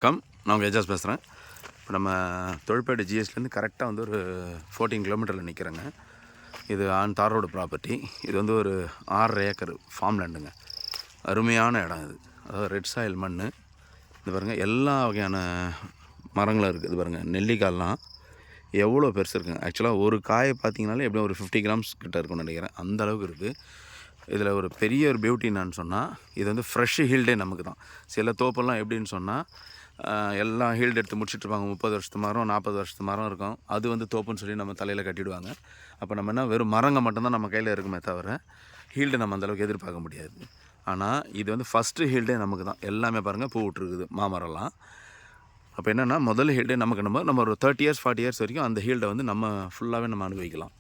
நான் உங்கள் ஏஜாஸ் பேசுகிறேன். இப்போ நம்ம தொழிற்பேட்டை ஜிஎஸ்லேருந்து கரெக்டாக வந்து ஒரு 14 கிலோமீட்டரில் நிற்கிறேங்க. இது ஆன் தார் ரோடு ப்ராப்பர்ட்டி. இது வந்து ஒரு 6.5 ஏக்கர் ஃபார்ம் லேண்டுங்க. அருமையான இடம் இது. அதாவது ரெட் சாயில் மண். இது பாருங்கள், எல்லா வகையான மரங்களும் இருக்குது. இது பாருங்கள், நெல்லிக்காயெலாம் எவ்வளோ பெருசு இருக்குங்க. ஆக்சுவலாக ஒரு காயை பார்த்தீங்கனாலே எப்படியும் ஒரு 50 கிராம்ஸ் கிட்ட இருக்கும்னு நினைக்கிறேன். அந்த அளவுக்கு இருக்குது. இதில் ஒரு பெரிய ஒரு பியூட்டி என்னான்னு சொன்னால், இது வந்து ஃப்ரெஷ் ஹீல்டே நமக்கு தான். சில தோப்பெல்லாம் எப்படின்னு சொன்னால், எல்லாம் ஹீல்டு எடுத்து முடிச்சுட்ருப்பாங்க. 30 வருஷத்து மரம், 40 வருஷத்து மரம் இருக்கும். அது வந்து தோப்புன்னு சொல்லி நம்ம தலையில் கட்டிடுவாங்க. அப்போ நம்ம என்ன, வெறும் மரங்க மட்டும்தான் நம்ம கையில் இருக்குமே தவிர ஹீல்டு நம்ம அந்தளவுக்கு எதிர்பார்க்க முடியாது. ஆனால் இது வந்து ஃபஸ்ட்டு ஹீல்டே நமக்கு தான். எல்லாமே பாருங்கள், பூ விட்டுருக்குது மாமரம்லாம். அப்போ என்னென்னா, முதல் ஹீல்டே நமக்கு நம்ம ஒரு 30 இயர்ஸ் 40 இயர்ஸ் வரைக்கும் அந்த ஹீல்டை வந்து நம்ம ஃபுல்லாகவே நம்ம அனுபவிக்கலாம்.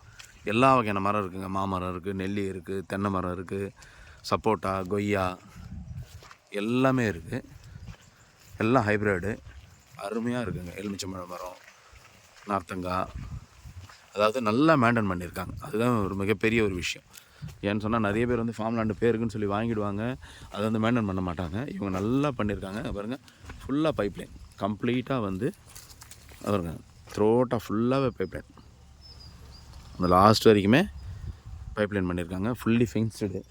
எல்லா வகையான மரம் இருக்குதுங்க. மாமரம் இருக்குது, நெல்லி இருக்குது, தென்னை மரம் இருக்குது, சப்போட்டா, கொய்யா எல்லாமே இருக்குது. எல்லாம் ஹைப்ரிடு அருமையாக இருக்குதுங்க. எலுமிச்சம்பழம் மரம், நார்த்தங்காய், அதாவது நல்லா மெயின்டைன் பண்ணியிருக்காங்க. அதுதான் ஒரு மிகப்பெரிய ஒரு விஷயம். ஏன்னு சொன்னால், நிறைய பேர் வந்து ஃபார்ம் லேண்டு பேருக்குன்னு சொல்லி வாங்கிடுவாங்க. அதை வந்து மெயின்டைன் பண்ண மாட்டாங்க. இவங்க நல்லா பண்ணியிருக்காங்க. பாருங்கள், ஃபுல்லாக பைப்லைன் கம்ப்ளீட்டாக வந்து பாருங்க, த்ரோட்டாக ஃபுல்லாகவே பைப்லைன். அந்த லாஸ்ட் வரைக்குமே பைப்லைன் பண்ணியிருக்காங்க. Fully fenced.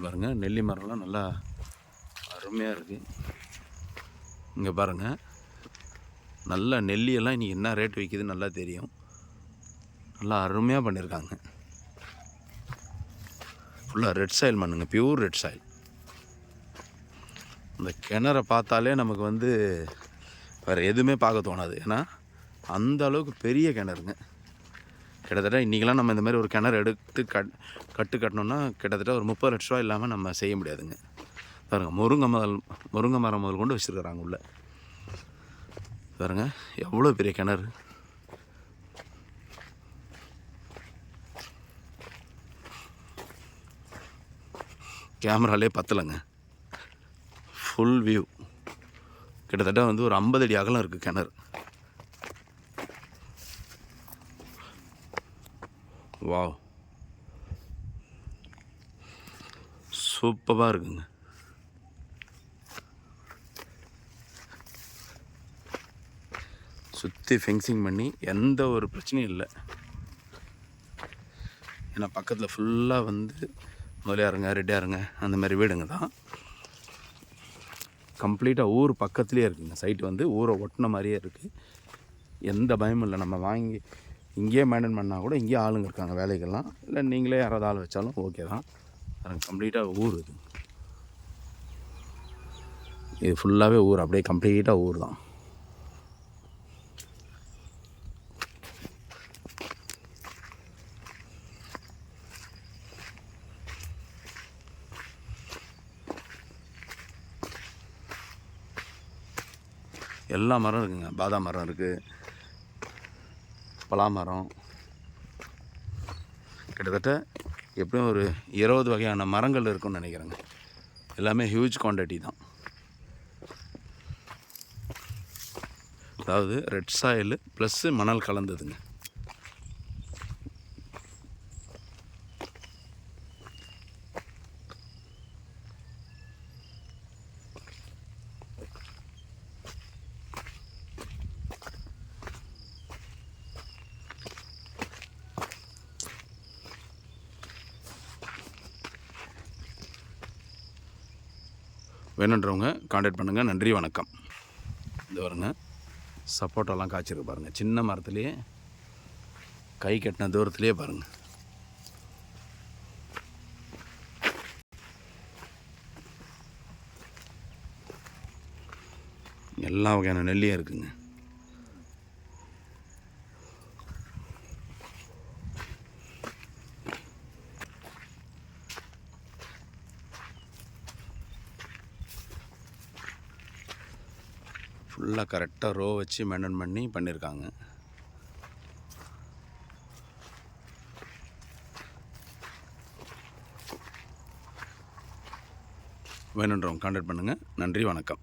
பாருங்கள், நெல்லி மரம்லாம் நல்லா அருமையாக இருக்குது. இங்கே பாருங்கள், நல்லா நெல்லியெல்லாம் இன்றைக்கி என்ன ரேட் விற்கிதுன்னு நல்லா தெரியும். நல்லா அருமையாக பண்ணியிருக்காங்க. ஃபுல்லாக ரெட் சாயில் மண்ணுங்க, பியூர் ரெட் சாயில். இந்த கிணறை பார்த்தாலே நமக்கு வந்து வேறு எதுவுமே பார்க்க தோணாது. ஏன்னா அந்த அளவுக்கு பெரிய கிணறுங்க. கிட்டத்தட்ட இன்றைக்கெலாம் நம்ம இந்த மாதிரி ஒரு கிணறு எடுத்து கட்டணுன்னா கிட்டத்தட்ட ஒரு 30 லட்ச ரூபா இல்லாமல் நம்ம செய்ய முடியாதுங்க. பாருங்கள், முருங்கை மரம் முதல் கொண்டு வச்சுருக்குறாங்க உள்ளே. பாருங்கள், எவ்வளோ பெரிய கிணறு. கேமராலே பத்தலைங்க. Full view. கிட்டத்தட்ட வந்து ஒரு 50 அடி அகலம் இருக்குது கிணறு. வாவ், சூப்பராக இருக்குங்க. சுற்றி ஃபென்சிங் பண்ணி எந்த ஒரு பிரச்சனையும் இல்லை. ஏன்னா பக்கத்தில் ஃபுல்லாக வந்து முதலியாருங்க, ரெட்டியாருங்க அந்த மாதிரி வீடுங்க தான். கம்ப்ளீட்டாக ஊர் பக்கத்துலேயே இருக்குதுங்க. சைட்டு வந்து ஊரை ஒட்டின மாதிரியே இருக்குது. எந்த பயமும் இல்லை. நம்ம வாங்கி இங்கேயே மெயின்டைன் பண்ணால் கூட இங்கேயே ஆளுங்க இருக்காங்க வேலைக்கெல்லாம். இல்லை நீங்களே யாராவது ஆள் வச்சாலும் ஓகே தான். கம்ப்ளீட்டாக ஊர் இது ஃபுல்லாகவே ஊர், அப்படியே கம்ப்ளீட்டாக ஊர் தான். எல்லா மரம் இருக்குங்க. பாதாம் மரம் இருக்குது, பலாமரம், கிட்டத்தட்ட எப்படியும் ஒரு 20 வகையான மரங்கள் இருக்குன்னு நினைக்கிறேங்க. எல்லாமே ஹியூஜ் குவான்டிட்டி தான். அதாவது ரெட் சாயில் ப்ளஸ்ஸு மணல் கலந்ததுங்க. வேணுன்றவங்க கான்டாக்ட் பண்ணுங்கள். நன்றி, வணக்கம். இது வருங்க, சப்போட்டாலாம் காய்ச்சிருக்கு பாருங்கள். சின்ன மரத்துலேயே கை கட்டின தூரத்துலேயே பாருங்கள். எல்லா வகையான நெல்லியும் இருக்குங்க. ஃபுல்லாக கரெக்டாக ரோ வச்சு மெயின்டைன் பண்ணி பண்ணியிருக்காங்க. வேணுன்றவங்க கான்டாக்ட் பண்ணுங்கள். நன்றி, வணக்கம்.